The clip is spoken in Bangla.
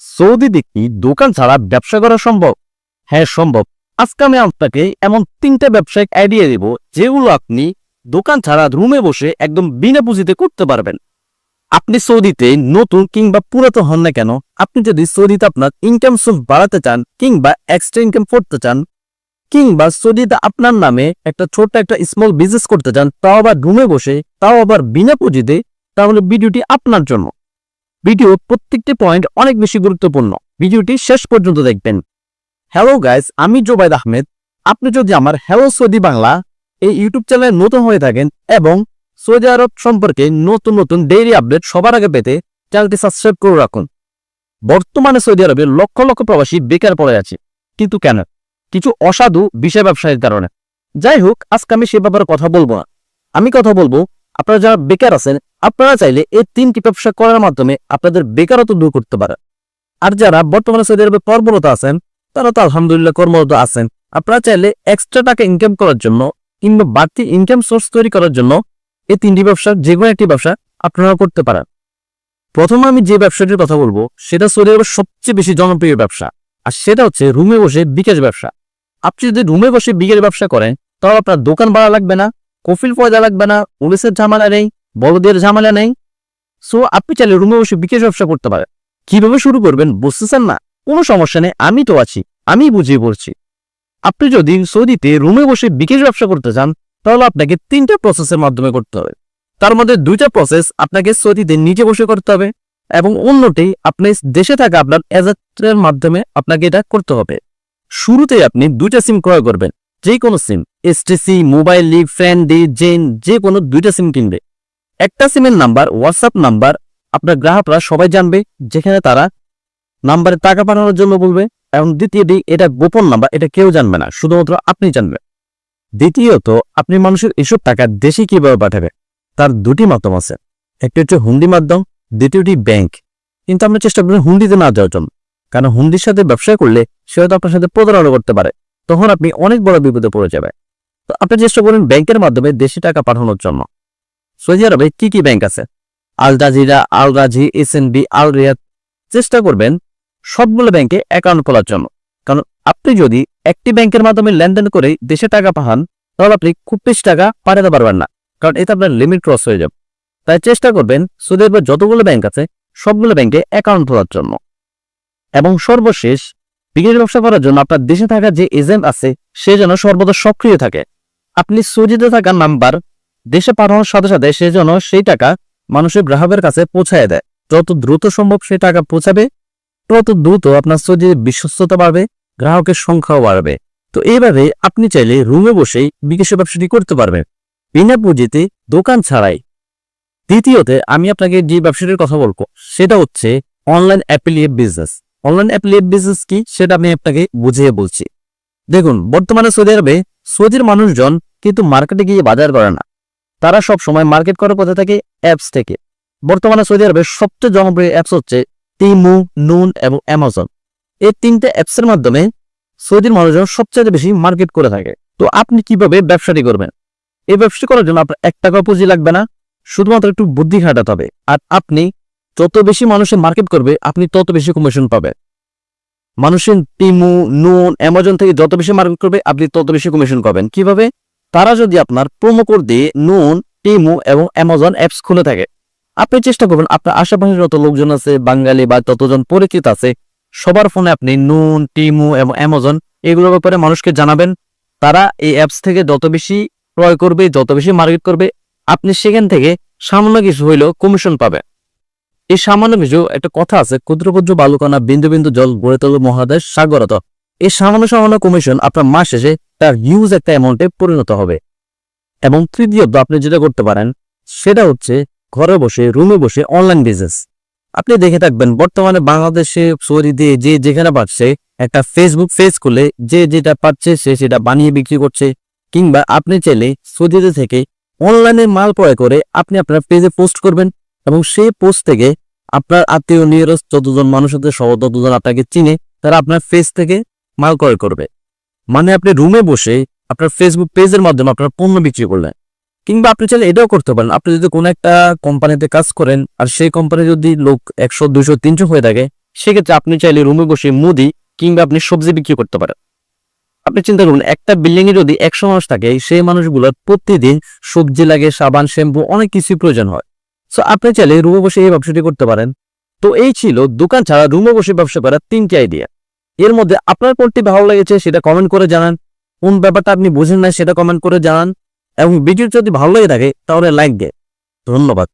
সৌদিতে কি দোকান ছাড়া ব্যবসা করা সম্ভব? হ্যাঁ, সম্ভব। আজকে আমি আপনাকে এমন 3টা ব্যবসায়িক আইডিয়া দেব যেগুলো আপনি দোকান ছাড়া রুমে বসে একদম বিনা পুঁজিতে করতে পারবেন। আপনি সৌদিতে নতুন কিংবা পুরাতন হন না কেন, আপনি যদি সৌদিতে আপনার ইনকাম সোর্স বাড়াতে চান কিংবা এক্সট্রা ইনকাম করতে চান কিংবা সৌদিতে আপনার নামে একটা ছোট্ট একটা স্মল বিজনেস করতে চান, তাও আবার রুমে বসে, তাও আবার বিনা পুঁজিতে, তাহলে ভিডিওটি আপনার জন্য। ভিডিওর প্রত্যেকটি পয়েন্ট অনেক বেশি গুরুত্বপূর্ণ, ভিডিওটি শেষ পর্যন্ত দেখবেন। হ্যালো গাইস, আমি জোবাইদ আহমেদ। আপনি যদি আমার হ্যালো সৌদি বাংলা এই ইউটিউব চ্যানেলে নতুন হয়ে থাকেন এবং সৌদি আরব সম্পর্কে নতুন নতুন ডেইলি আপডেট সবার আগে পেতে চ্যানেলটি সাবস্ক্রাইব করে রাখুন। বর্তমানে সৌদি আরবে লক্ষ লক্ষ প্রবাসী বেকার পড়ে আছে, কিন্তু কেন? কিছু অসাধু বিষয় ব্যবসায়ের কারণে। যাই হোক, আজকে আমি সে ব্যাপারে কথা বলবো না। আমি কথা বলবো আপনারা যারা বেকার আছেন, আপনারা চাইলে এই 3টি ব্যবসা করার মাধ্যমে আপনাদের বেকারত্ব দূর করতে পারেন। আর যারা বর্তমানে সৌদি আরবে কর্মরত আছেন, তারা তো আলহামদুলিল্লাহ কর্মরত আছেন। আপনারা চাইলে এক্সট্রা টাকা ইনকাম করার জন্য কিংবা বাড়তি ইনকাম সোর্স তৈরি করার জন্য এই 3টি ব্যবসার যে কোনো একটি ব্যবসা আপনারা করতে পারেন। প্রথমে আমি যে ব্যবসাটির কথা বলবো সেটা সৌদি আরবের সবচেয়ে বেশি জনপ্রিয় ব্যবসা, আর সেটা হচ্ছে রুমে বসে বিকাশ ব্যবসা। আপনি যদি রুমে বসে বিকাশ ব্যবসা করেন, তাহলে আপনার দোকান ভাড়া লাগবে না, কফিল পয়দা লাগবে না, পুলিশের ঝামেলা নেই, বড়দের ঝামেলা নেই। সো আপনি চাইলে রুমে বসে বিকাশ ব্যবসা করতে পারেন। কিভাবে শুরু করবেন বুঝতেছেন না? কোনো সমস্যা নেই, আমি তো আছি, আমি বুঝিয়ে বলছি। আপনি যদি সৌদিতে রুমে বসে বিকাশ ব্যবসা করতে চান, তাহলে আপনাকে 3টা প্রসেসের মাধ্যমে করতে হবে। তার মধ্যে 2টা প্রসেস আপনাকে সৌদিতে নিজে বসে করতে হবে এবং অন্যটি আপনি দেশে থাকা আপনার এজেন্টের মাধ্যমে আপনাকে এটা করতে হবে। শুরুতেই আপনি 2টা সিম ক্রয় করবেন, যে কোনো সিম, এসটিসি, মোবাইল লিগ, ফ্রেন্ডি, জেন, যে কোনো 2টা সিম কিনবে। একটা সিমের নাম্বার হোয়াটসঅ্যাপ নাম্বার, আপনার গ্রাহকরা সবাই জানবে, যেখানে তারা নাম্বারে টাকা পাঠানোর জন্য বলবে। এবং দ্বিতীয়টি, এটা গোপন নাম্বার, এটা কেউ জানবে না, শুধুমাত্র আপনি জানবেন। দ্বিতীয়ত, আপনি মানুষের এসব টাকা দেশে কিভাবে পাঠাবে তার 2টি মাধ্যম আছে। একটি হচ্ছে হুন্ডি মাধ্যম, দ্বিতীয়টি ব্যাংক। কিন্তু আমরা চেষ্টা করি হুন্ডিতে না যাওয়ার জন্য, কারণ হুন্ডির সাথে ব্যবসা করলে সে হয়তো আপনার সাথে প্রতারণা করতে পারে, তখন আপনি অনেক বড় বিপদে পড়ে যাবেন। তো আপনি চেষ্টা করুন ব্যাংকের মাধ্যমে দেশে টাকা পাঠানোর জন্য। সৌদি আরবে কি কি ব্যাংক আছে? আল জাজিরা, আল রাজি, এসএনবি, আল রিয়াদ। চেষ্টা করবেন সবগুলো ব্যাংকে অ্যাকাউন্ট খোলার জন্য, কারণ আপনি যদি একটি ব্যাংকের মাধ্যমে লেনদেন করে দেশে টাকা পাঠান, তাহলে আপনি খুব বেশি টাকা পাঠাতে পারবেন না, কারণ এতে আপনার লিমিট ক্রস হয়ে যাবে। তাই চেষ্টা করবেন সৌদি আরবে যতগুলো ব্যাংক আছে সবগুলো ব্যাংকে অ্যাকাউন্ট খোলার জন্য। এবং সর্বশেষ, বিকাশ ব্যবসা করার জন্য আপনার দেশে থাকা যে এজেন্ট আছে সে যেন সর্বদা সক্রিয় থাকে। আপনি সৌদিতে থাকা নাম্বার দেশে পাঠানোর সাথে সাথে সে যেন সেই টাকা মানুষের গ্রাহকের কাছে পৌঁছায় দেয়। যত দ্রুত সম্ভব সেই টাকা পৌঁছাবে, তত দ্রুত আপনার সৌদির বিশ্বস্ততা বাড়বে, গ্রাহকের সংখ্যাও বাড়বে। তো এইভাবে আপনি চাইলে রুমে বসেই বিকাশের ব্যবসাটি করতে পারবেন, বিনা পুঁজিতে, দোকান ছাড়াই। দ্বিতীয়তে, আমি আপনাকে যে ব্যবসাটির কথা বলবো সেটা হচ্ছে online affiliate business. Online affiliate business কি সেটা আমি আপনাকে বুঝিয়ে বলছি। দেখুন, বর্তমানে সৌদি আরবে সৌদির মানুষজন কিন্তু মার্কেটে গিয়ে বাজার করে না, তারা সব সময় মার্কেট করে কোথা থেকে? অ্যাপস থেকে। বর্তমানে সৌদি আরবে সবচেয়ে জনপ্রিয় অ্যাপস হচ্ছে টিমু, নুন এবং অ্যামাজন। এই 3টে অ্যাপসের মাধ্যমে সৌদির মানুষজন সবচেয়ে বেশি মার্কেট করে থাকে। তো আপনি কিভাবে ব্যবসাটি করবেন? এই ব্যবসাটি করার জন্য আপনার 1 টাকা পুঁজি লাগবে না, শুধুমাত্র একটু বুদ্ধি খাটাতে হবে। আর আপনি যত বেশি মানুষের মার্কেট করবে, আপনি তত বেশি কমিশন পাবেন। মানুষের টিমু, নুন, অ্যামাজন থেকে যত বেশি মার্কেট করবে, আপনি তত বেশি কমিশন পাবেন। কিভাবে? তারা যদি আপনার প্রোমো কোড দিয়ে নুন, টিমু এবং অ্যামাজন অ্যাপস খুলে থাকে, আপনি চেষ্টা করবেন আপনার আশেপাশে যত লোকজন আছে, বাঙালি বা যতজন পরিচিত আছে, সবার ফোনে আপনি নুন, টিমু এবং অ্যামাজন এগুলোর ব্যাপারে মানুষকে জানাবেন। তারা এই অ্যাপস থেকে যত বেশি ক্রয় করবে, যত বেশি মার্কেট করবে, আপনি সেখান থেকে সামান্য কিছু হইলেও কমিশন পাবেন। এই সামান্য কিছু, একটা কথা আছে, ক্ষুদ্র ক্ষুদ্র বালুকণা বিন্দু বিন্দু জল গড়ে তোলে মহাদেশ সাগরত। এই সামান্য সামান্য কমিশন আপনার মাস শেষে তার হিউজ একটা অ্যামাউন্টে পরিণত হবে। এবং তৃতীয়ত, আপনি যেটা করতে পারেন সেটা হচ্ছে ঘরে বসে, রুমে বসে অনলাইন বিজনেস। আপনি দেখে থাকবেন বর্তমানে বাংলাদেশে সৌদিতে যে যেখানে পাচ্ছে একটা ফেসবুক পেজ খুলে যে যেটা পাচ্ছে সে সেটা বানিয়ে বিক্রি করছে। কিংবা আপনি চাইলে সৌদিতে থেকে অনলাইনে মাল ক্রয় করে আপনি আপনার পেজে পোস্ট করবেন এবং সেই পোস্ট থেকে আপনার আত্মীয় নিয়ারেস্ট যতজন মানুষ আছে ততজন আপনাকে চিনে, তারা আপনার পেজ থেকে মাল ক্রয় করবে। মানে আপনি রুমে বসে আপনার ফেসবুক পেজের মাধ্যমে আপনার পণ্য বিক্রি করলেন। কিংবা আপনি চাইলে এটাও করতে পারেন, আপনি যদি কোনো একটা কোম্পানিতে কাজ করেন আর সেই কোম্পানি যদি লোক 100, 200, 300 হয়ে থাকে, সেক্ষেত্রে আপনি চাইলে রুমে বসে মুদি কিংবা আপনি সবজি বিক্রি করতে পারেন। আপনি চিন্তা করুন, একটা বিল্ডিং এ যদি 100 মানুষ থাকে, সেই মানুষগুলোর প্রতিদিন সবজি লাগে, সাবান, শ্যাম্পু, অনেক কিছুই প্রয়োজন হয়। সো আপনি চাইলে রুমে বসে এই ব্যবসাটি করতে পারেন। তো এই ছিল দোকান ছাড়া রুমে বসে ব্যবসা করার 3টি আইডিয়া। এর মধ্যে আপনার কোনটি ভালো লেগেছে সেটা কমেন্ট করে জানান, কোন ব্যাপারটা আপনি বুঝেন না সেটা কমেন্ট করে জানান, এবং ভিডিও যদি ভালো লেগে থাকে তাহলে লাইক দেন। ধন্যবাদ।